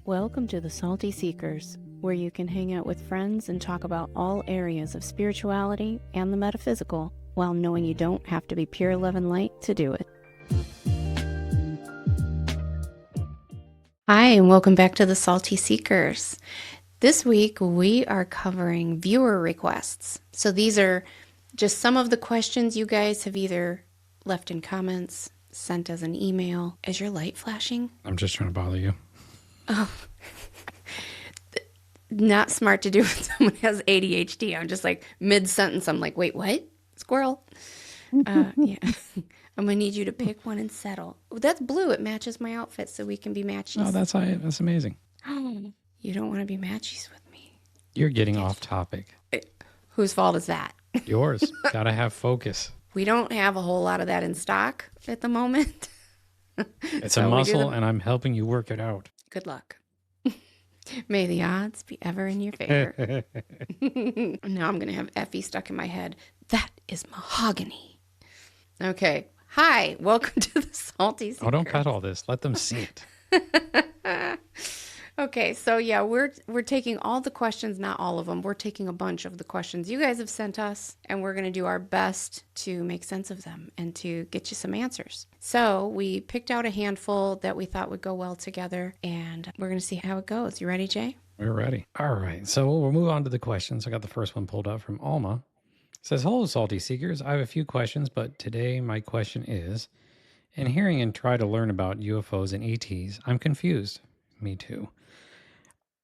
Welcome to the Salty Seekers, where you can hang out with friends and talk about all areas of spirituality and the metaphysical, while knowing you don't have to be pure love and light to do it. Hi, and welcome back to the Salty Seekers. This week, we are covering viewer requests. So these are just some of the questions you guys have either left in comments, sent as an email. Is your light flashing? I'm just trying to bother you. Oh, not smart to do when someone has ADHD. I'm just like mid-sentence. I'm like, wait, what? Squirrel. Yeah. I'm going to need you to pick one and settle. Oh, that's blue. It matches my outfit, so we can be matchies. Oh, that's amazing. You don't want to be matchies with me. You're getting off topic. Whose fault is that? Yours. Gotta have focus. We don't have a whole lot of that in stock at the moment. It's a muscle, and I'm helping you work it out. Good luck. May the odds be ever in your favor. Now I'm going to have Effie stuck in my head. That is mahogany. Okay. Hi. Welcome to the Salty Seekers. Oh, don't cut all this. Let them see it. Okay. So, yeah, we're taking all the questions, not all of them. We're taking a bunch of the questions you guys have sent us, and we're going to do our best to make sense of them and to get you some answers. So we picked out a handful that we thought would go well together, and we're going to see how it goes. You ready, Jay? We're ready. All right. So we'll move on to the questions. I got the first one pulled up from Alma. It says, hello, Salty Seekers. I have a few questions, but today my question is, in hearing and try to learn about UFOs and ETs, I'm confused. Me too.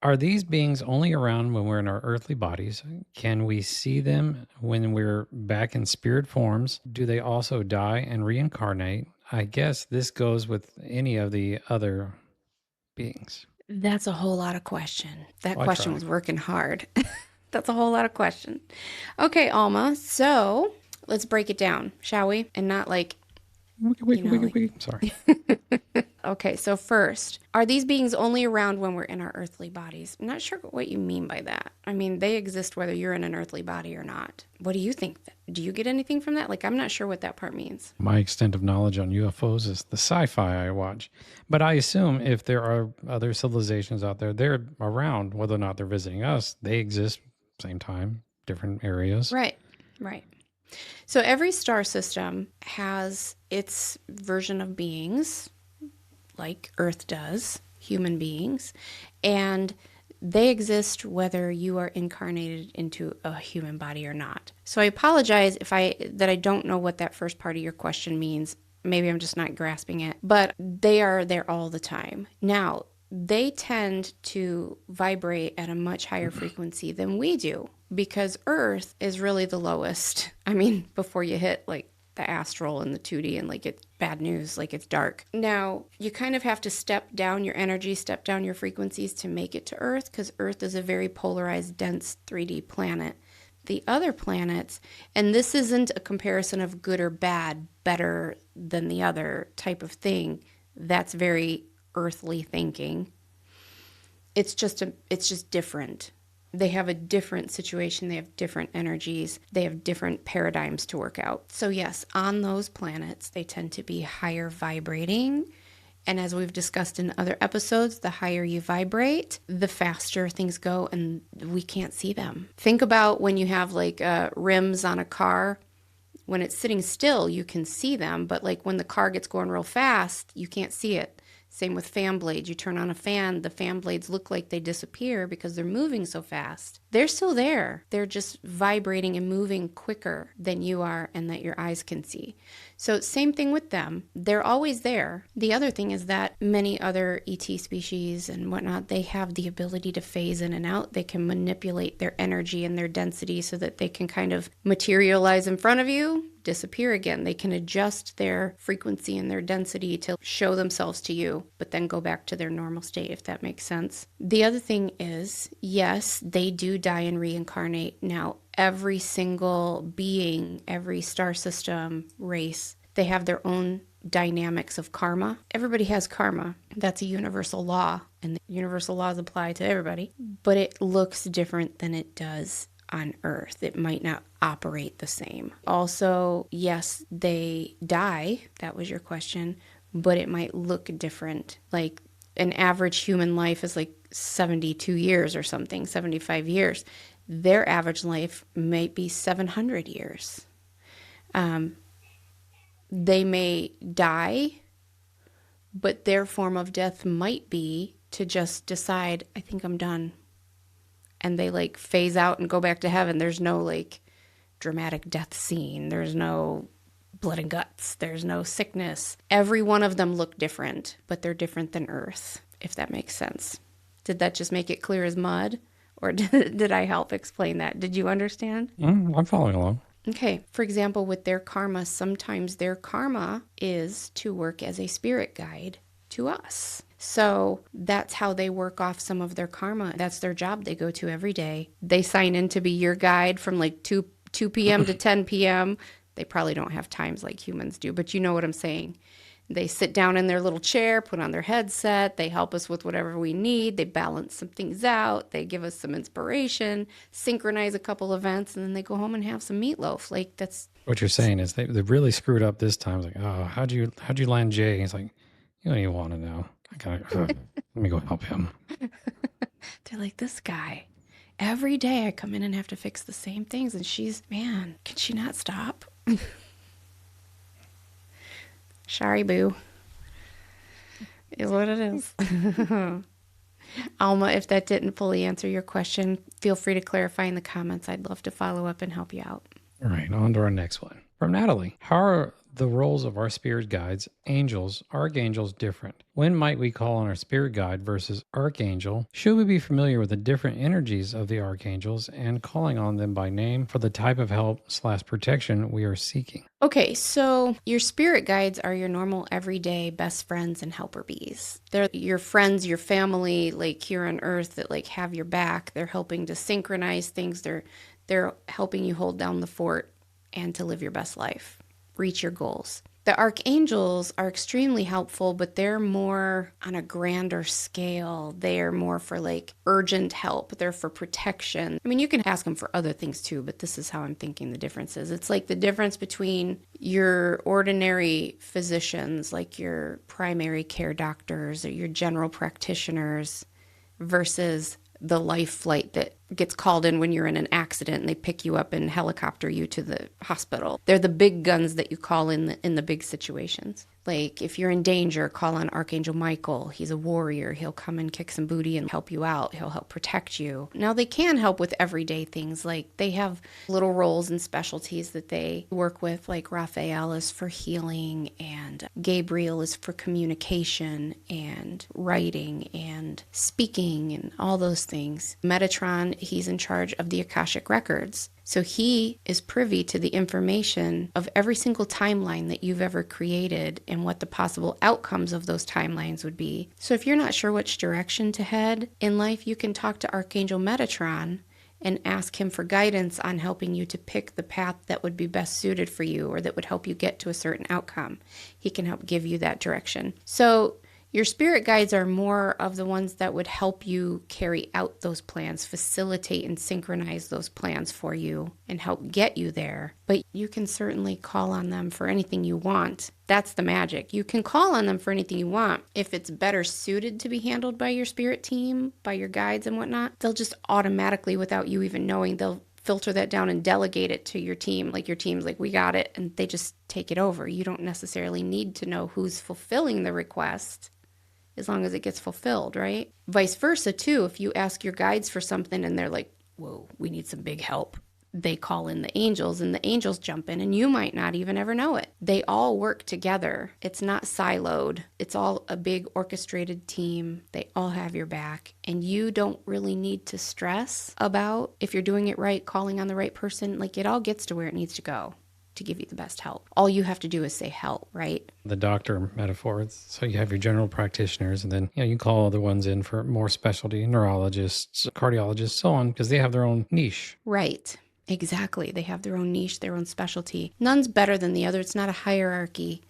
Are these beings only around when we're in our earthly bodies? Can we see them when we're back in spirit forms? Do they also die and reincarnate? I guess this goes with any of the other beings. That's a whole lot of question. That question was working hard. That's a whole lot of question. Okay, Alma. So let's break it down, shall we? And not like... Sorry. Okay, so first, are these beings only around when we're in our earthly bodies? I'm not sure what you mean by that. I mean, they exist whether you're in an earthly body or not. What do you think? Do you get anything from that? Like, I'm not sure what that part means. My extent of knowledge on UFOs is the sci-fi I watch. But I assume if there are other civilizations out there, they're around. Whether or not they're visiting us, they exist same time, different areas. Right. So every star system has its version of beings, like Earth does, human beings, and they exist whether you are incarnated into a human body or not. So I apologize that I don't know what that first part of your question means. Maybe I'm just not grasping it, but they are there all the time. Now, they tend to vibrate at a much higher frequency than we do because Earth is really the lowest. I mean, before you hit like the astral and the 2D and like it's bad news, like it's dark. Now, you kind of have to step down your energy, step down your frequencies to make it to Earth because Earth is a very polarized, dense 3D planet. The other planets, and this isn't a comparison of good or bad, better than the other type of thing. That's very earthly thinking. It's just different. They have a different situation. They have different energies. They have different paradigms to work out. So yes, on those planets, they tend to be higher vibrating. And as we've discussed in other episodes, the higher you vibrate, the faster things go and we can't see them. Think about when you have like rims on a car. When it's sitting still, you can see them. But like when the car gets going real fast, you can't see it. Same with fan blades. You turn on a fan, the fan blades look like they disappear because they're moving so fast. They're still there. They're just vibrating and moving quicker than you are and that your eyes can see. So same thing with them. They're always there. The other thing is that many other ET species and whatnot, they have the ability to phase in and out. They can manipulate their energy and their density so that they can kind of materialize in front of you, disappear again. They can adjust their frequency and their density to show themselves to you, but then go back to their normal state, if that makes sense. The other thing is, yes, they do die and reincarnate. Now, every single being, every star system, race, they have their own dynamics of karma. Everybody has karma. That's a universal law, and the universal laws apply to everybody, but it looks different than it does on Earth. It might not operate the same. Also, yes, they die. That was your question, but it might look different. Like an average human life is like 72 years or something, 75 years. Their average life might be 700 years. They may die, but their form of death might be to just decide, I think I'm done. And they like phase out and go back to heaven. There's no like dramatic death scene. There's no blood and guts. There's no sickness. Every one of them look different, but they're different than Earth, if that makes sense. Did that just make it clear as mud? Or did I help explain that? Did you understand? I'm following along. Okay. For example, with their karma, sometimes their karma is to work as a spirit guide to us. So that's how they work off some of their karma. That's their job they go to every day. They sign in to be your guide from like 2 p.m. to 10 p.m. They probably don't have times like humans do, but you know what I'm saying. They sit down in their little chair, put on their headset. They help us with whatever we need. They balance some things out. They give us some inspiration, synchronize a couple events, and then they go home and have some meatloaf. Like that's What you're saying is they really screwed up this time. It's like, oh, how'd you land Jay? He's like, you don't even want to know. Let me go help him. they're like, this guy. Every day I come in and have to fix the same things, and man, can she not stop? Sorry, boo. Is what it is. Alma, if that didn't fully answer your question, feel free to clarify in the comments. I'd love to follow up and help you out. All right, on to our next one. From Natalie. How are the roles of our spirit guides, angels, archangels different? When might we call on our spirit guide versus archangel? Should we be familiar with the different energies of the archangels and calling on them by name for the type of help/protection we are seeking? Okay, so your spirit guides are your normal everyday best friends and helper bees. They're your friends, your family, like here on Earth that like have your back. They're helping to synchronize things. They're helping you hold down the fort and to live your best life, reach your goals. The archangels are extremely helpful, but they're more on a grander scale. They're more for like urgent help. They're for protection. I mean, you can ask them for other things too, but this is how I'm thinking the difference is. It's like the difference between your ordinary physicians, like your primary care doctors or your general practitioners, versus the life flight that gets called in when you're in an accident and they pick you up and helicopter you to the hospital. They're the big guns that you call in the big situations. Like if you're in danger, call on Archangel Michael. He's a warrior. He'll come and kick some booty and help you out. He'll help protect you. Now they can help with everyday things. Like they have little roles and specialties that they work with. Like Raphael is for healing and Gabriel is for communication and writing and speaking and all those things. Metatron, he's in charge of the Akashic records. So he is privy to the information of every single timeline that you've ever created and what the possible outcomes of those timelines would be. So if you're not sure which direction to head in life, you can talk to Archangel Metatron and ask him for guidance on helping you to pick the path that would be best suited for you or that would help you get to a certain outcome. He can help give you that direction. So your spirit guides are more of the ones that would help you carry out those plans, facilitate and synchronize those plans for you and help get you there. But you can certainly call on them for anything you want. That's the magic. You can call on them for anything you want. If it's better suited to be handled by your spirit team, by your guides and whatnot, they'll just automatically, without you even knowing, they'll filter that down and delegate it to your team. Like your team's like, we got it, and they just take it over. You don't necessarily need to know who's fulfilling the request, as long as it gets fulfilled, right? Vice versa, too. If you ask your guides for something and they're like, whoa, we need some big help, they call in the angels and the angels jump in and you might not even ever know it. They all work together. It's not siloed. It's all a big orchestrated team. They all have your back and you don't really need to stress about if you're doing it right, calling on the right person. Like it all gets to where it needs to go to give you the best help. All you have to do is say help, right? The doctor metaphor. So you have your general practitioners and then you call other ones in for more specialty, neurologists, cardiologists, so on, because they have their own niche. Right. Exactly. They have their own niche, their own specialty. None's better than the other. It's not a hierarchy.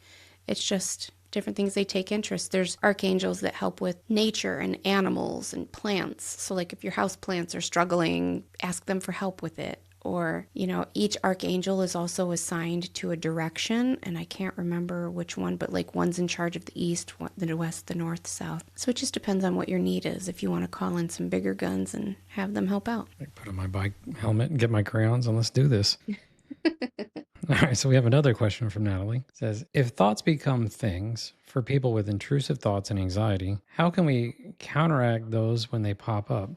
It's just different things they take interest. There's archangels that help with nature and animals and plants. So like if your house plants are struggling, ask them for help with it. or, each archangel is also assigned to a direction. And I can't remember which one, but like one's in charge of the east, the west, the north, south. So it just depends on what your need is. If you want to call in some bigger guns and have them help out. I put on my bike helmet and get my crayons and let's do this. All right, so we have another question from Natalie. It says, if thoughts become things for people with intrusive thoughts and anxiety, how can we counteract those when they pop up?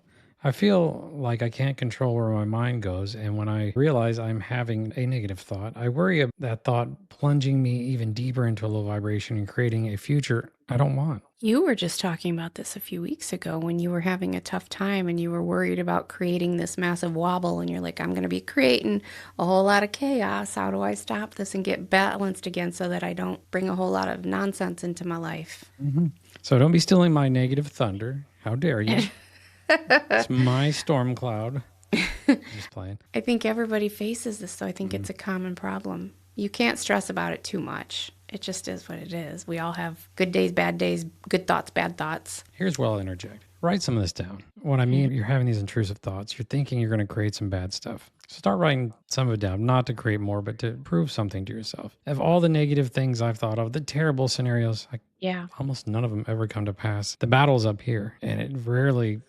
I feel like I can't control where my mind goes, and when I realize I'm having a negative thought, I worry about that thought plunging me even deeper into a low vibration and creating a future I don't want. You were just talking about this a few weeks ago when you were having a tough time and you were worried about creating this massive wobble, and you're like, I'm going to be creating a whole lot of chaos. How do I stop this and get balanced again so that I don't bring a whole lot of nonsense into my life? So don't be stealing my negative thunder. How dare you? It's my storm cloud. Just playing. I think everybody faces this, so I think it's a common problem. You can't stress about it too much. It just is what it is. We all have good days, good thoughts, bad thoughts. Here's where I'll interject. Write some of this down. What I mean, you're having these intrusive thoughts. You're thinking you're going to create some bad stuff. Start writing some of it down, not to create more, but to prove something to yourself. Of all the negative things I've thought of, the terrible scenarios, almost none of them ever come to pass. The battle's up here, and it rarely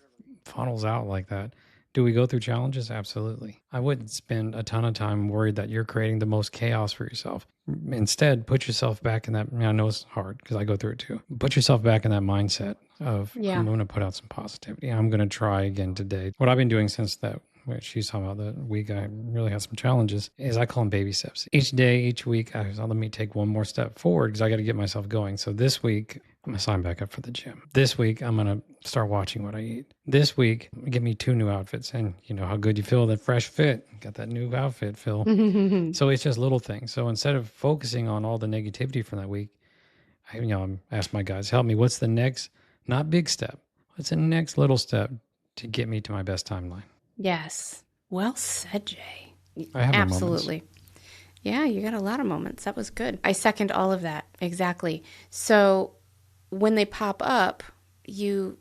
funnels out like that. Do we go through challenges? Absolutely. I wouldn't spend a ton of time worried that you're creating the most chaos for yourself. Instead, put yourself back in that. I know it's hard because I go through it too. Put yourself back in that mindset of, I'm going to put out some positivity. I'm going to try again today. What I've been doing since that, what she's talking about, the week I really had some challenges, is I call them baby steps. Each day, each week, let me take one more step forward because I got to get myself going. So this week, I'm going to sign back up for the gym. This week, I'm going to start watching what I eat. This week, get me 2 new outfits. And you know how good you feel, that fresh fit. Got that new outfit, Phil. So it's just little things. So instead of focusing on all the negativity from that week, I'm ask my guys, help me. What's the next, not big step, what's the next little step to get me to my best timeline? Yes. Well said, Jay. I have absolutely. Yeah, you got a lot of moments. That was good. I second all of that. Exactly. So when they pop up, you,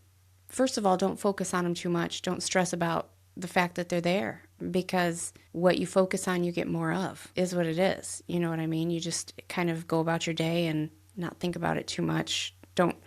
first of all, don't focus on them too much. Don't stress about the fact that they're there, because what you focus on, you get more of, is what it is. You know what I mean? You just kind of go about your day and not think about it too much. Don't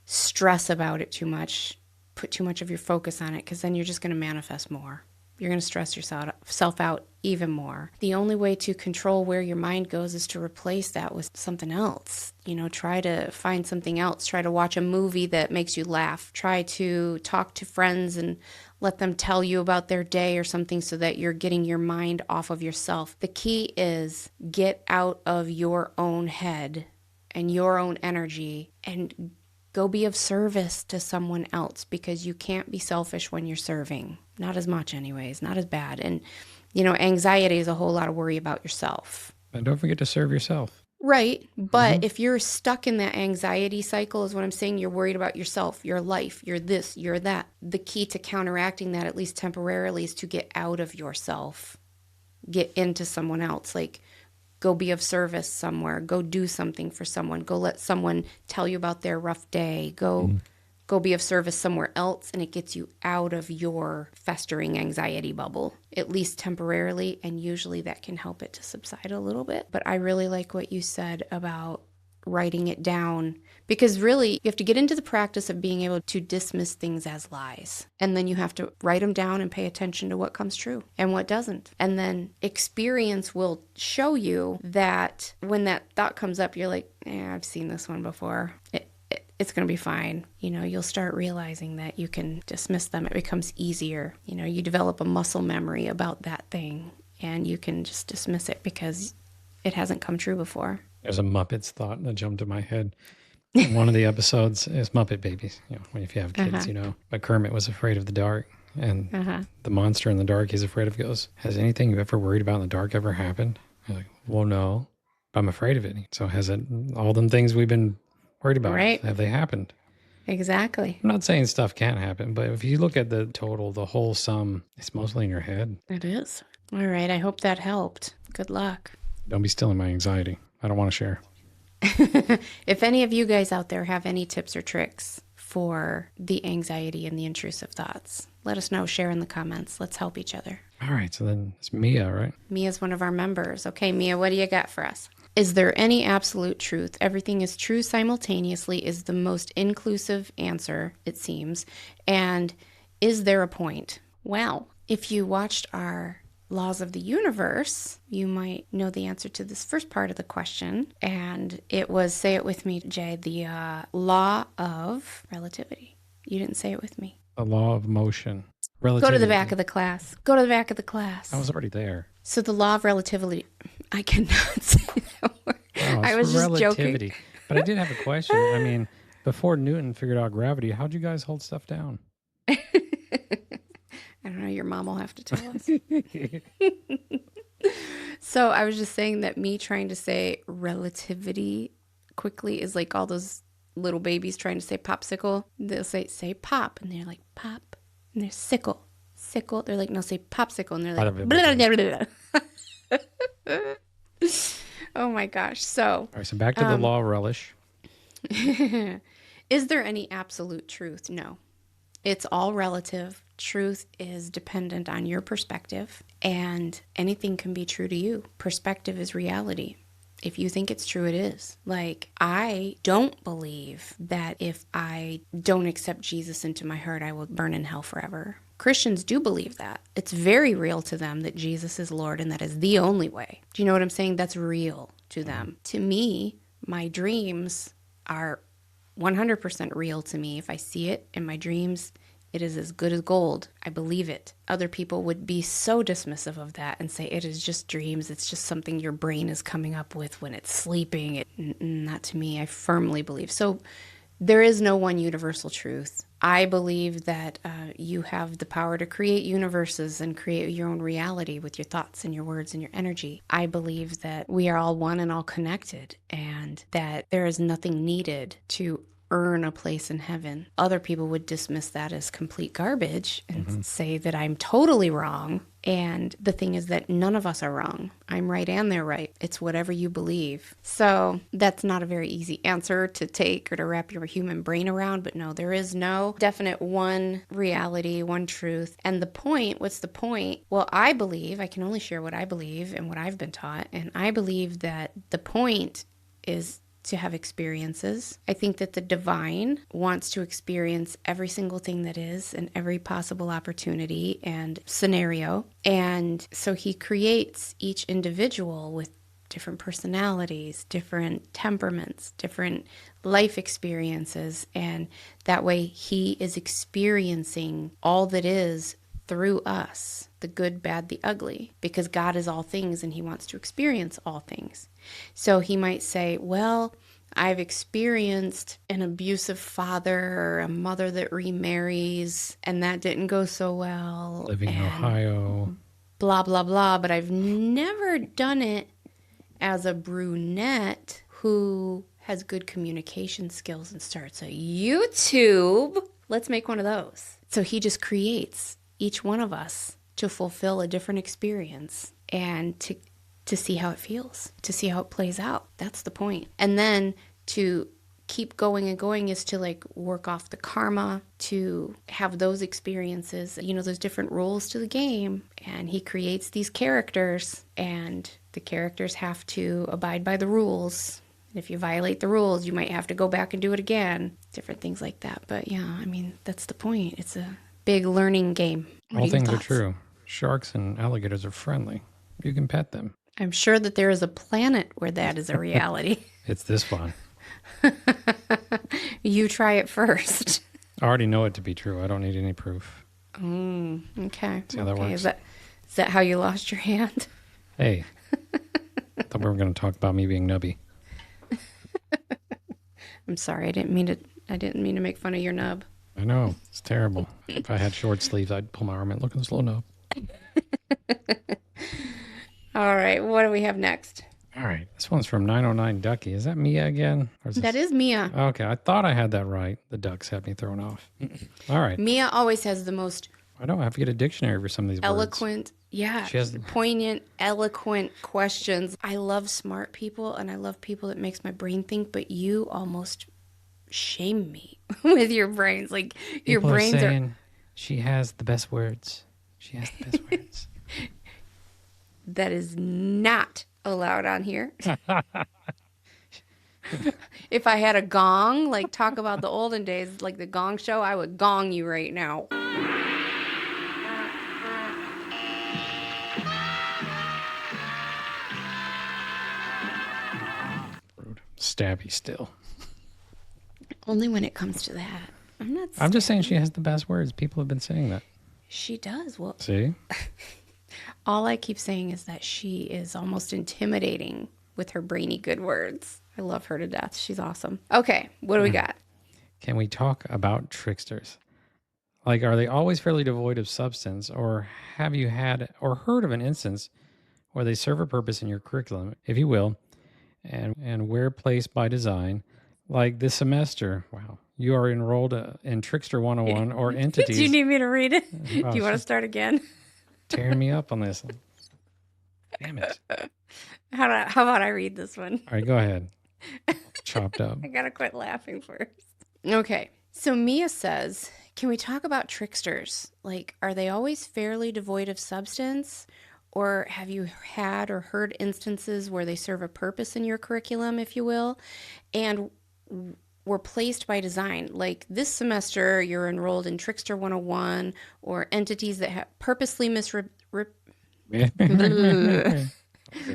stress about it too much. Put too much of your focus on it, because then you're just going to manifest more. You're going to stress yourself out even more. The only way to control where your mind goes is to replace that with something else. Try to find something else. Try to watch a movie that makes you laugh. Try to talk to friends and let them tell you about their day or something, so that you're getting your mind off of yourself. The key is get out of your own head and your own energy and go be of service to someone else, because you can't be selfish when you're serving. Not as much anyways, not as bad. And, anxiety is a whole lot of worry about yourself. And don't forget to serve yourself. Right. But if you're stuck in that anxiety cycle, is what I'm saying, you're worried about yourself, your life, you're this, you're that. The key to counteracting that, at least temporarily, is to get out of yourself, get into someone else. Like, go be of service somewhere. Go do something for someone. Go let someone tell you about their rough day. Go be of service somewhere else, and it gets you out of your festering anxiety bubble, at least temporarily, and usually that can help it to subside a little bit. But I really like what you said about writing it down, because really you have to get into the practice of being able to dismiss things as lies, and then you have to write them down and pay attention to what comes true and what doesn't. And then experience will show you that when that thought comes up, you're like, I've seen this one before. It's going to be fine. You'll start realizing that you can dismiss them. It becomes easier. You develop a muscle memory about that thing, and you can just dismiss it because it hasn't come true before. There's a Muppets thought that jumped to my head. One of the episodes is Muppet Babies, if you have kids, But Kermit was afraid of the dark, and the monster in the dark he's afraid of goes, has anything you ever worried about in the dark ever happened? I'm like, well, no, but I'm afraid of it. So has it, all them things we've been worried about, right? Have they happened? Exactly. I'm not saying stuff can't happen, but if you look at the total, the whole sum, it's mostly in your head. It is. All right. I hope that helped. Good luck. Don't be stealing my anxiety. I don't want to share. If any of you guys out there have any tips or tricks for the anxiety and the intrusive thoughts, Let us know. Share in the comments. Let's help each other. All right. So then it's Mia, right? Mia's one of our members. Okay, Mia, what do you got for us? Is there any absolute truth? Everything is true simultaneously is the most inclusive answer, it seems. And is there a point? Well, if you watched our Laws of the Universe, you might know the answer to this first part of the question. And it was, say it with me, Jay, the law of relativity. You didn't say it with me. The law of motion. Go Relativity. to the back of the class. Go to the back of the class. I was already there. So the law of relativity, I cannot say that word. Oh, I was just relativity. joking. But I did have a question. I mean, before Newton figured out gravity, how'd you guys hold stuff down? I don't know. Your mom will have to tell us. So I was just saying that me trying to say relativity quickly is like all those little babies trying to say popsicle. They'll say pop, and they're like pop, and they're sickle. They're like, no, say popsicle, and they're like blah, blah, blah, blah. Oh my gosh. So All right, so back to the law of relish. is there any absolute truth? No. It's all relative. Truth is dependent on your perspective, and anything can be true to you. Perspective is reality. If you think it's true, it is. Like, I don't believe that if I don't accept Jesus into my heart, I will burn in hell forever. Christians do believe that. It's very real to them that Jesus is Lord and that is the only way. Do you know what I'm saying? That's real to them. To me, my dreams are 100% real to me. If I see it in my dreams, it is as good as gold. I believe it. Other people would be so dismissive of that and say it is just dreams. It's just something your brain is coming up with when it's sleeping. Not to me. I firmly believe. So there is no one universal truth. I believe that you have the power to create universes and create your own reality with your thoughts and your words and your energy. I believe that we are all one and all connected, and that there is nothing needed to earn a place in heaven. Other people would dismiss that as complete garbage and say that I'm totally wrong. And the thing is that none of us are wrong. I'm right and they're right. It's whatever you believe. So that's not a very easy answer to take or to wrap your human brain around. But no, there is no definite one reality, one truth. And the point, what's the point? Well, I believe, I can only share what I believe and what I've been taught. And I believe that the point is to have experiences. I think that the divine wants to experience every single thing that is and every possible opportunity and scenario. And so he creates each individual with different personalities, different temperaments, different life experiences. And that way he is experiencing all that is through us, the good, bad, the ugly, because God is all things and he wants to experience all things. So he might say, well, I've experienced an abusive father or a mother that remarries and that didn't go so well. Living in Ohio. Blah, blah, blah. But I've never done it as a brunette who has good communication skills and starts a YouTube. Let's make one of those. So he just creates each one of us to fulfill a different experience and to see how it feels, to see how it plays out. That's the point. And then to keep going and going is to like work off the karma, to have those experiences, you know, those different rules to the game. And he creates these characters and the characters have to abide by the rules. If you violate the rules, you might have to go back and do it again. Different things like that. But yeah, I mean, that's the point. It's a big learning game. All things are true. Sharks and alligators are friendly. You can pet them. I'm sure that there is a planet where that is a reality. It's this one. You try it first. I already know it to be true. I don't need any proof. Okay. See how that works? Is that how you lost your hand? Hey, I thought we were going to talk about me being nubby. I'm sorry. I didn't mean to make fun of your nub. I know. It's terrible. If I had short sleeves, I'd pull my arm in. Look at this little nub. All right. What do we have next? All right. This one's from 909 Ducky. Is that Mia again? Or is That is Mia. Okay. I thought I had that right. The ducks had me thrown off. All right. Mia always has the most I don't have to get a dictionary for some of these eloquent, words. yeah, She has poignant, eloquent questions. I love smart people and I love people that makes my brain think, but you almost shame me with your brains. Like your People brains are saying She has the best words. She has the best words. That is not allowed on here. If I had a gong, like talk about the olden days, like the Gong Show, I would gong you right now. Rude. Stabby still. Only when it comes to that. I'm just saying she has the best words. People have been saying that. She does. Well, see? All I keep saying is that she is almost intimidating with her brainy good words. I love her to death. She's awesome. Okay, what do we got? Can we talk about tricksters? Like, are they always fairly devoid of substance, or have you had or heard of an instance where they serve a purpose in your curriculum, if you will, and where placed by design? Like this semester, wow, you are enrolled in Trickster 101 or entities. Do you need me to read it? Do you want to start again? Tearing me up on this. Damn it. How about I read this one? All right, go ahead. Chopped up. I gotta quit laughing first. Okay, so Mia says, can we talk about tricksters? Like, are they always fairly devoid of substance? Or have you had or heard instances where they serve a purpose in your curriculum, if you will, and were placed by design? Like this semester, you're enrolled in Trickster 101 or entities that have purposely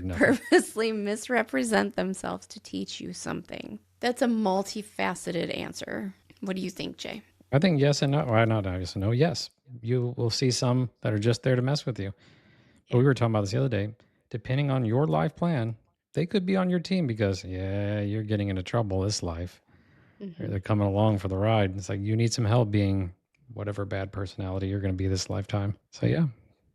purposely misrepresent themselves to teach you something. That's a multifaceted answer. What do you think, Jay? I think yes and no. Well, not yes and no. Yes. You will see some that are just there to mess with you. But we were talking about this the other day. Depending on your life plan, they could be on your team because, yeah, you're getting into trouble this life. Mm-hmm. They're coming along for the ride. It's like you need some help being whatever bad personality you're going to be this lifetime. So, yeah,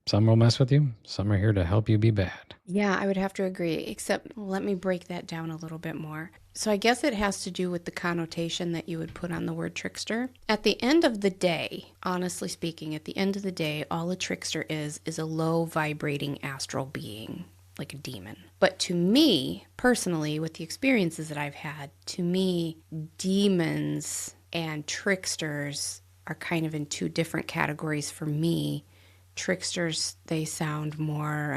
some will mess with you. Some are here to help you be bad. Yeah, I would have to agree, except let me break that down a little bit more. So I guess it has to do with the connotation that you would put on the word trickster. At the end of the day, honestly speaking, at the end of the day, all a trickster is a low vibrating astral being, like a demon. But to me, personally, with the experiences that I've had, to me, demons and tricksters are kind of in two different categories for me. Tricksters, they sound more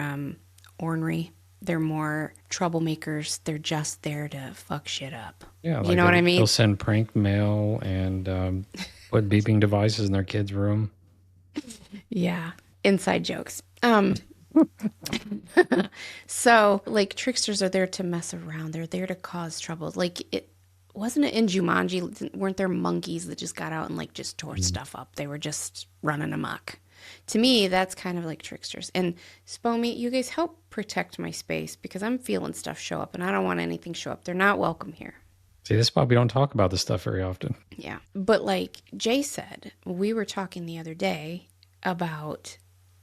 ornery. They're more troublemakers. They're just there to fuck shit up. Yeah, you know what I mean? They'll send prank mail and put beeping devices in their kids' room. Yeah, inside jokes. So, like, tricksters are there to mess around. They're there to cause trouble. Like, it wasn't it in Jumanji? Weren't there monkeys that just got out and like just tore stuff up? They were just running amok. To me, that's kind of like tricksters. And Spomy, you guys help protect my space because I'm feeling stuff show up and I don't want anything show up. They're not welcome here. See, this is why we don't talk about this stuff very often. Yeah. But like Jay said, we were talking the other day about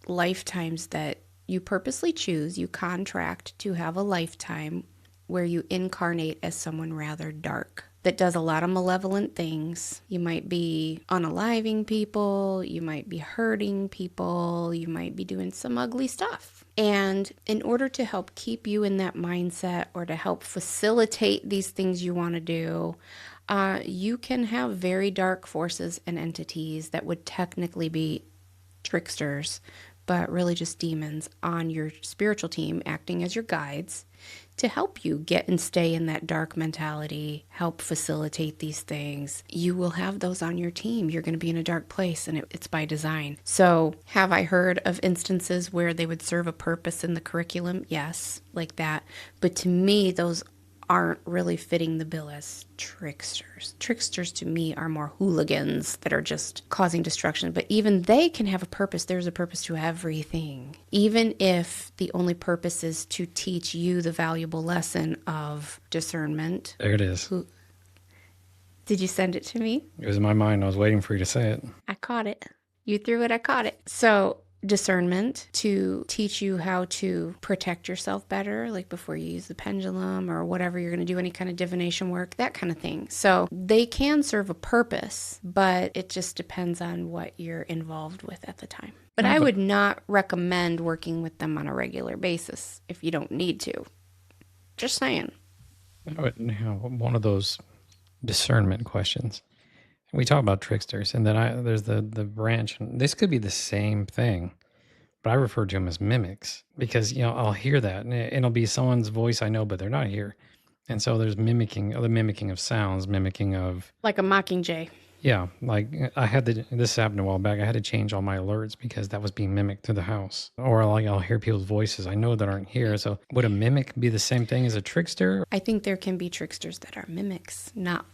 lifetimes that you purposely choose. You contract to have a lifetime where you incarnate as someone rather dark that does a lot of malevolent things. You might be unaliving people, you might be hurting people, you might be doing some ugly stuff. And in order to help keep you in that mindset or to help facilitate these things you want to do, you can have very dark forces and entities that would technically be tricksters, but really just demons on your spiritual team acting as your guides to help you get and stay in that dark mentality, help facilitate these things. You will have those on your team. You're going to be in a dark place, and it's by design. So have I heard of instances where they would serve a purpose in the curriculum? Yes, like that. But to me, those aren't really fitting the bill as tricksters. Tricksters to me are more hooligans that are just causing destruction. But even they can have a purpose. There's a purpose to everything. Even if the only purpose is to teach you the valuable lesson of discernment. There it is. Did you send it to me? It was in my mind. I was waiting for you to say it. I caught it. You threw it, I caught it. So discernment to teach you how to protect yourself better, like before you use the pendulum or whatever you're going to do, any kind of divination work, that kind of thing. So they can serve a purpose, but it just depends on what you're involved with at the time. But I would not recommend working with them on a regular basis if you don't need to. Just saying. One of those discernment questions. We talk about tricksters, and then there's the branch. And this could be the same thing, but I refer to them as mimics because I'll hear that, and it'll be someone's voice I know, but they're not here. And so there's the mimicking of sounds, mimicking of Like a mockingjay. yeah. Like this happened a while back. I had to change all my alerts because that was being mimicked through the house, or like I'll hear people's voices I know that aren't here. So would a mimic be the same thing as a trickster? I think there can be tricksters that are mimics. Not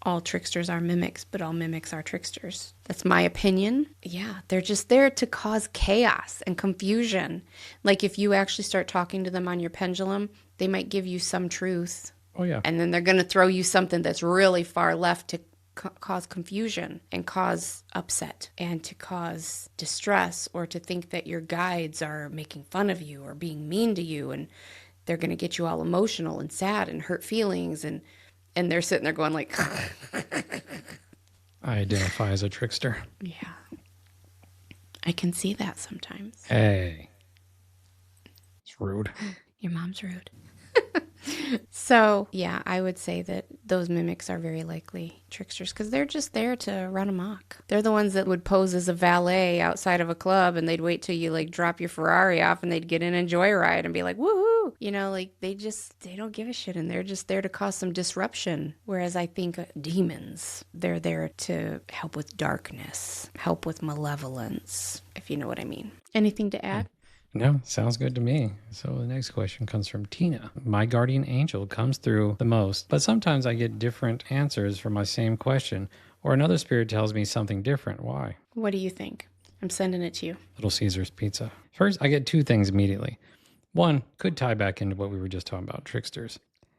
all tricksters are mimics, but all mimics are tricksters. That's my opinion. Yeah, they're just there to cause chaos and confusion. Like if you actually start talking to them on your pendulum, they might give you some truth. Oh yeah. And then they're going to throw you something that's really far left to cause confusion and cause upset and to cause distress, or to think that your guides are making fun of you or being mean to you, and they're going to get you all emotional and sad and hurt feelings, and they're sitting there going like I identify as a trickster. yeah, I can see that sometimes. Hey, it's rude. Your mom's rude. So, yeah, I would say that those mimics are very likely tricksters because they're just there to run amok. They're the ones that would pose as a valet outside of a club, and they'd wait till you like drop your Ferrari off and they'd get in a joyride and be like, woohoo! Like they don't give a shit, and they're just there to cause some disruption. Whereas I think demons, they're there to help with darkness, help with malevolence, if you know what I mean. Anything to add? No, sounds good to me. So the next question comes from Tina. My guardian angel comes through the most, but sometimes I get different answers for my same question, or another spirit tells me something different. Why? What do you think? I'm sending it to you. Little Caesar's Pizza. First, I get two things immediately. One could tie back into what we were just talking about, tricksters.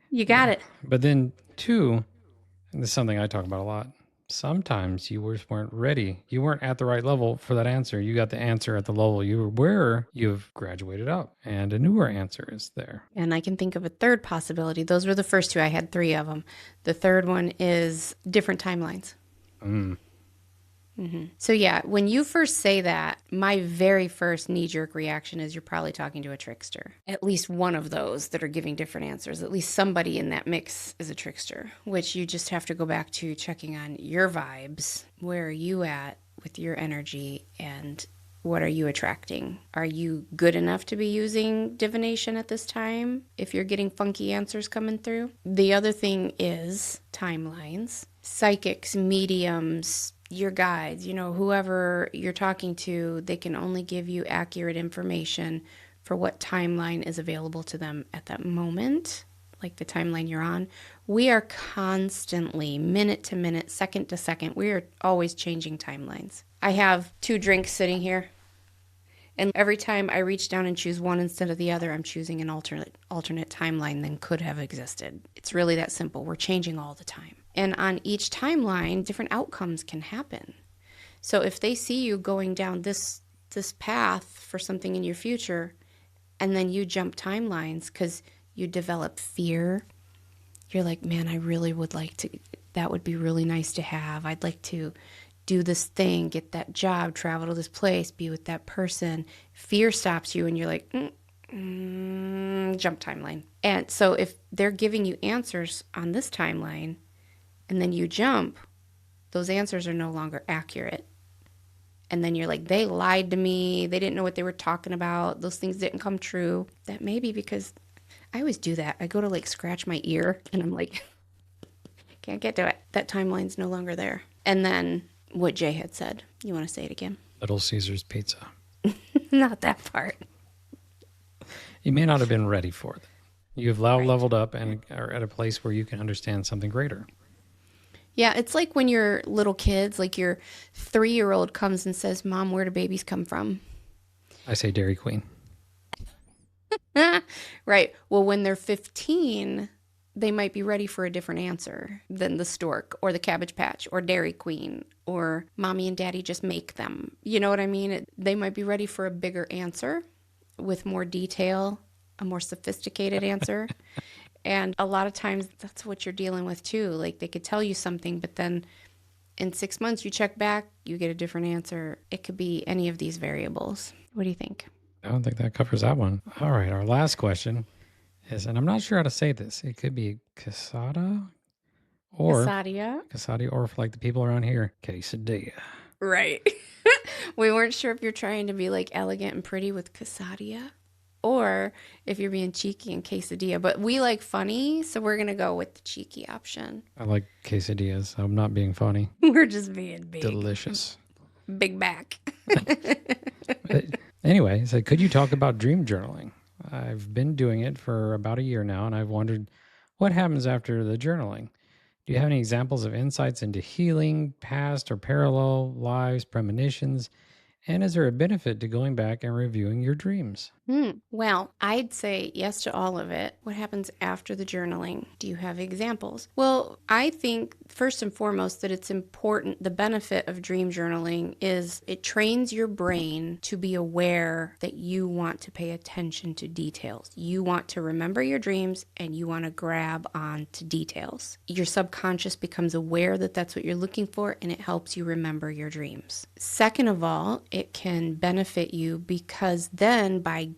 You got it. But then two, and this is something I talk about a lot, sometimes you just weren't ready. You weren't at the right level for that answer. You got the answer at the level you were where you've graduated up, and a newer answer is there. And I can think of a third possibility. Those were the first two. I had three of them. The third one is different timelines. So yeah, when you first say that, my very first knee-jerk reaction is you're probably talking to a trickster. At least one of those that are giving different answers. At least somebody in that mix is a trickster, which you just have to go back to checking on your vibes. Where are you at with your energy, and what are you attracting? Are you good enough to be using divination at this time if you're getting funky answers coming through? The other thing is timelines. Psychics, mediums, your guides, whoever you're talking to, they can only give you accurate information for what timeline is available to them at that moment, like the timeline you're on. We are constantly, minute to minute, second to second, we are always changing timelines. I have 2 drinks sitting here, and every time I reach down and choose one instead of the other, I'm choosing an alternate timeline than could have existed. It's really that simple. We're changing all the time. And on each timeline, different outcomes can happen. So if they see you going down this path for something in your future, and then you jump timelines because you develop fear, you're like, man, I really would like to, that would be really nice to have. I'd like to do this thing, get that job, travel to this place, be with that person. Fear stops you and you're like, jump timeline. And so if they're giving you answers on this timeline and then you jump, those answers are no longer accurate. And then you're like, they lied to me. They didn't know what they were talking about. Those things didn't come true. That may be because I always do that. I go to like scratch my ear and I'm like, can't get to it. That timeline's no longer there. And then what Jay had said. You want to say it again? Little Caesar's Pizza. Not that part. You may not have been ready for it. You've now leveled up and are at a place where you can understand something greater. Yeah, it's like when you're little kids, like your 3-year-old comes and says, Mom, where do babies come from? I say Dairy Queen. Right. Well, when they're 15, they might be ready for a different answer than the stork or the Cabbage Patch or Dairy Queen or Mommy and Daddy just make them. You know what I mean? They might be ready for a bigger answer with more detail, a more sophisticated answer. And a lot of times that's what you're dealing with too. Like they could tell you something, but then in 6 months you check back, you get a different answer. It could be any of these variables. What do you think? I don't think that covers that one. All right, our last question is, and I'm not sure how to say this. It could be Casada, Or Quesadilla. quesadilla, or for like the people around here, quesadilla. Right. We weren't sure if you're trying to be like elegant and pretty with quesadilla or if you're being cheeky and quesadilla. But we like funny, so we're going to go with the cheeky option. I like quesadillas. I'm not being funny. We're just being big. Delicious. Big back. Anyway, so could you talk about dream journaling? I've been doing it for about a year now, and I've wondered what happens after the journaling. Do you have any examples of insights into healing, past or parallel lives, premonitions? And is there a benefit to going back and reviewing your dreams? Well, I'd say yes to all of it. What happens after the journaling? Do you have examples? Well, I think first and foremost that it's important. The benefit of dream journaling is it trains your brain to be aware that you want to pay attention to details. You want to remember your dreams and you want to grab on to details. Your subconscious becomes aware that that's what you're looking for, and it helps you remember your dreams. Second of all, it can benefit you because then by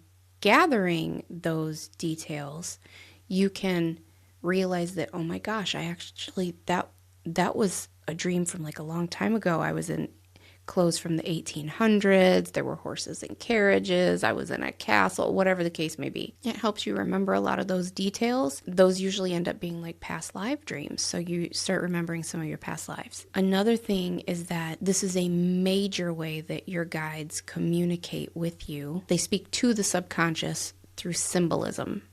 gathering those details, you can realize that, oh my gosh, I actually, that was a dream from like a long time ago. I was in clothes from the 1800s. There were horses and carriages. I was in a castle, whatever the case may be. It helps you remember a lot of those details. Those usually end up being like past life dreams. So you start remembering some of your past lives. Another thing is that this is a major way that your guides communicate with you. They speak to the subconscious through symbolism.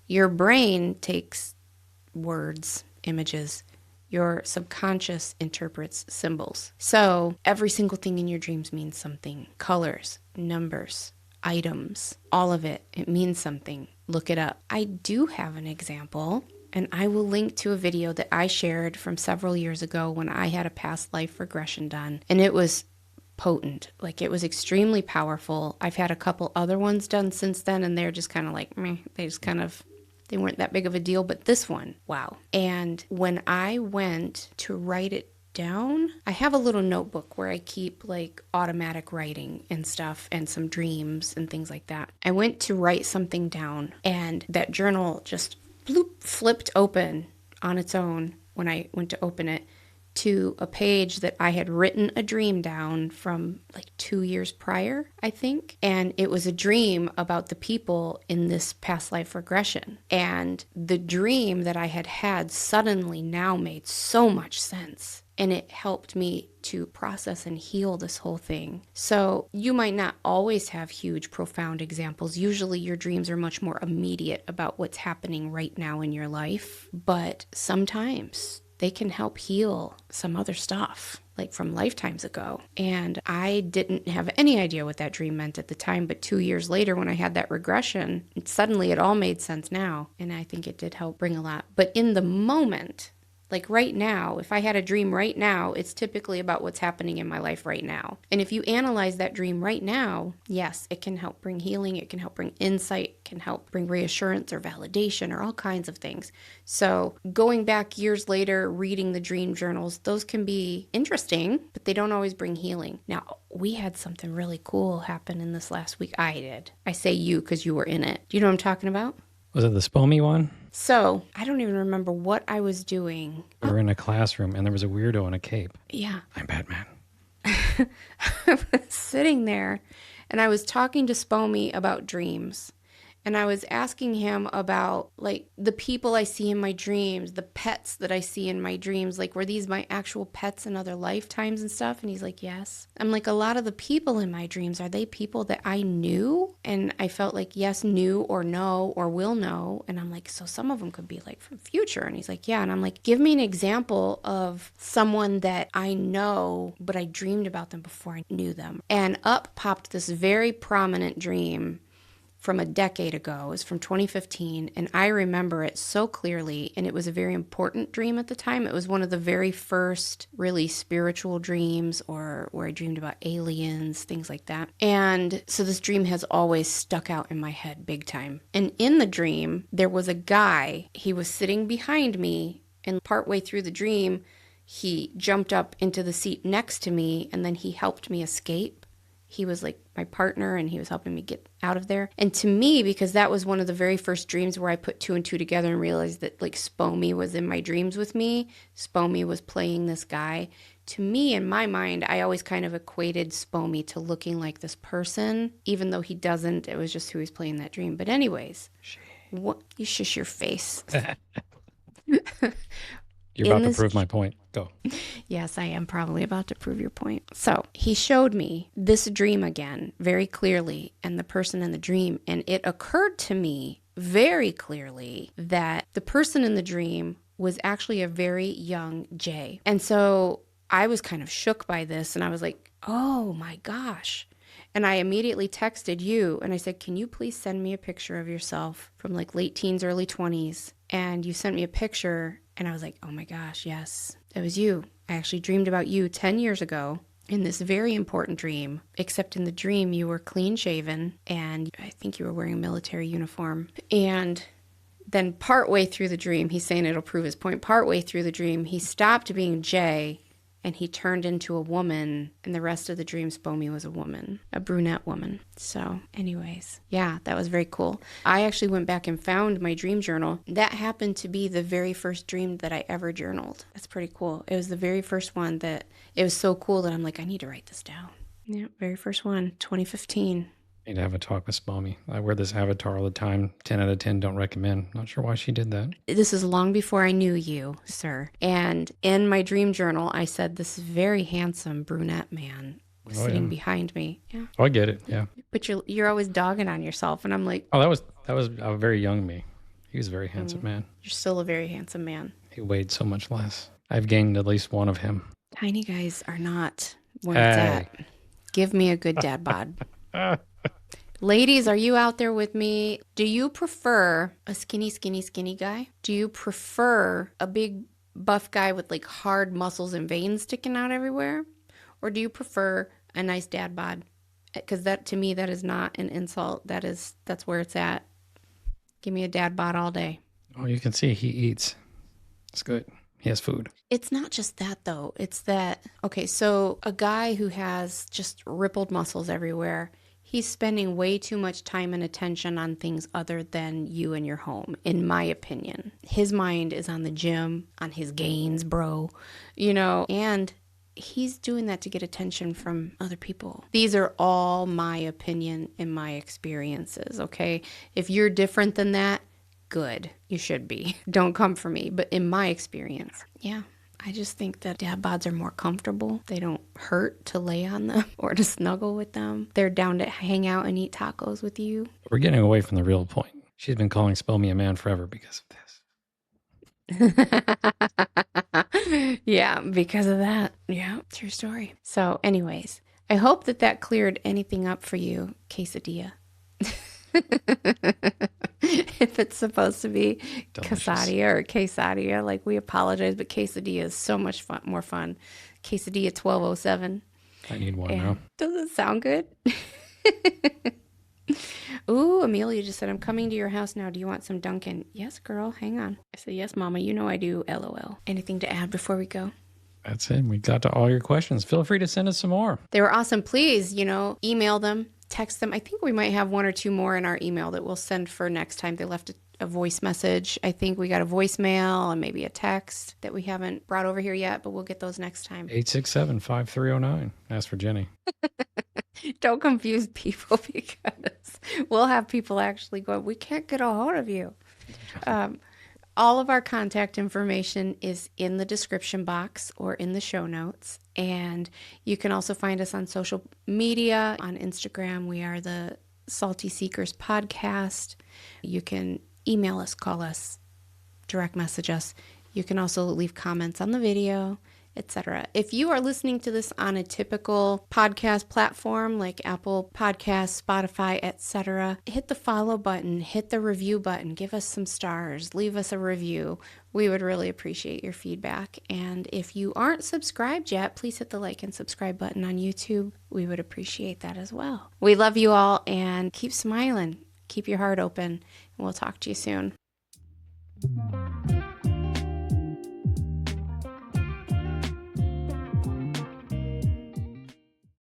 Your brain takes words, images. Your subconscious interprets symbols. So every single thing in your dreams means something. Colors, numbers, items, all of it. It means something. Look it up. I do have an example, and I will link to a video that I shared from several years ago when I had a past life regression done. And it was potent. Like, it was extremely powerful. I've had a couple other ones done since then, and they're just kind of like, meh. They weren't that big of a deal, but this one, wow. And when I went to write it down, I have a little notebook where I keep like automatic writing and stuff and some dreams and things like that. I went to write something down, and that journal just flipped open on its own when I went to open it to a page that I had written a dream down from like 2 years prior, I think. And it was a dream about the people in this past life regression. And the dream that I had had suddenly now made so much sense. And it helped me to process and heal this whole thing. So you might not always have huge, profound examples. Usually your dreams are much more immediate about what's happening right now in your life. But sometimes they can help heal some other stuff, like from lifetimes ago. And I didn't have any idea what that dream meant at the time, but 2 years later when I had that regression, suddenly it all made sense now. And I think it did help bring a lot. But in the moment, like right now, if I had a dream right now, it's typically about what's happening in my life right now. And if you analyze that dream right now, yes, it can help bring healing, it can help bring insight, it can help bring reassurance or validation or all kinds of things. So going back years later, reading the dream journals, those can be interesting, but they don't always bring healing. Now, we had something really cool happen in this last week. I did. I say you because you were in it. Do you know what I'm talking about? Was it the SPOMY one? So I don't even remember what I was doing. We were in a classroom and there was a weirdo in a cape. Yeah. I'm Batman. I was sitting there and I was talking to Spomy about dreams. And I was asking him about like the people I see in my dreams, the pets that I see in my dreams, like were these my actual pets in other lifetimes and stuff? And he's like, yes. I'm like, a lot of the people in my dreams, are they people that I knew? And I felt like, yes, knew or know or will know. And I'm like, so some of them could be like from future. And he's like, yeah. And I'm like, give me an example of someone that I know, but I dreamed about them before I knew them. And up popped this very prominent dream from a decade ago. It was from 2015, and I remember it so clearly, and it was a very important dream at the time. It was one of the very first really spiritual dreams, or where I dreamed about aliens, things like that. And so this dream has always stuck out in my head big time. And in the dream, there was a guy. He was sitting behind me, and partway through the dream, he jumped up into the seat next to me, and then he helped me escape. He was like my partner and he was helping me get out of there. And to me, because that was one of the very first dreams where I put two and two together and realized that like Spomi was in my dreams with me. Spomi was playing this guy. To me, in my mind, I always kind of equated Spomi to looking like this person, even though he doesn't. It was just who he's playing that dream. But anyways, what, you shush your face. You're about to prove my point. Go. Yes, I am probably about to prove your point. So he showed me this dream again very clearly and the person in the dream. And it occurred to me very clearly that the person in the dream was actually a very young Jay. And so I was kind of shook by this and I was like, oh my gosh. And I immediately texted you and I said, can you please send me a picture of yourself from like late teens, early 20s? And you sent me a picture and I was like, oh my gosh, yes, it was you. I actually dreamed about you 10 years ago in this very important dream, except in the dream you were clean shaven and I think you were wearing a military uniform. And then partway through the dream, he's saying it'll prove his point. Partway through the dream, he stopped being Jay and he turned into a woman, and the rest of the dream, Spomi was a woman, a brunette woman. So anyways, yeah, that was very cool. I actually went back and found my dream journal. That happened to be the very first dream that I ever journaled. That's pretty cool. It was the very first one that, it was so cool that I'm like, I need to write this down. Yeah, very first one, 2015. Need to have a talk with Spomi. I wear this avatar all the time. 10 out of 10 don't recommend. Not sure why she did that. This is long before I knew you, sir. And in my dream journal, I said this very handsome brunette man was sitting behind me. Yeah. Oh, I get it. Yeah. But you're always dogging on yourself, and I'm like, oh, that was a very young me. He was a very handsome man. You're still a very handsome man. He weighed so much less. I've gained at least one of him. Tiny guys are not where it's at. Give me a good dad bod. Ladies, are you out there with me? Do you prefer a skinny guy? Do you prefer a big buff guy with like hard muscles and veins sticking out everywhere? Or do you prefer a nice dad bod? Because that, to me, that is not an insult. That's where it's at. Give me a dad bod all day. Oh, you can see he eats. It's good. He has food. It's not just that, though. It's that, okay, so a guy who has just rippled muscles everywhere, he's spending way too much time and attention on things other than you and your home, in my opinion. His mind is on the gym, on his gains, bro, and he's doing that to get attention from other people. These are all my opinion and my experiences, okay? If you're different than that, good. You should be. Don't come for me. But in my experience, yeah. I just think that dad bods are more comfortable. They don't hurt to lay on them or to snuggle with them. They're down to hang out and eat tacos with you. We're getting away from the real point. She's been calling Spomi a man forever because of this. Yeah, because of that. Yeah, true story. So anyways, I hope that cleared anything up for you, quesadilla. If it's supposed to be quesadilla or quesadilla, like, we apologize, but quesadilla is so much more fun. Quesadilla 1207. I need one now. Does it sound good? Ooh, Amelia just said, I'm coming to your house now. Do you want some Dunkin'? Yes, girl. Hang on. I said, yes, Mama. You know I do. LOL. Anything to add before we go? That's it. We got to all your questions. Feel free to send us some more. They were awesome. Please, email them. Text them. I think we might have one or two more in our email that we'll send for next time. They left a voice message. I think we got a voicemail and maybe a text that we haven't brought over here yet, but we'll get those next time. 867-5309. Ask for Jenny. Don't confuse people, because we'll have people actually go, we can't get a hold of you. All of our contact information is in the description box or in the show notes. And you can also find us on social media. On Instagram, we are the Salty Seekers Podcast. You can email us, call us, direct message us. You can also leave comments on the video, etc. If you are listening to this on a typical podcast platform like Apple Podcasts, Spotify, etc., hit the follow button, hit the review button, give us some stars, leave us a review. We would really appreciate your feedback. And if you aren't subscribed yet, please hit the like and subscribe button on YouTube. We would appreciate that as well. We love you all, and keep smiling. Keep your heart open, and we'll talk to you soon.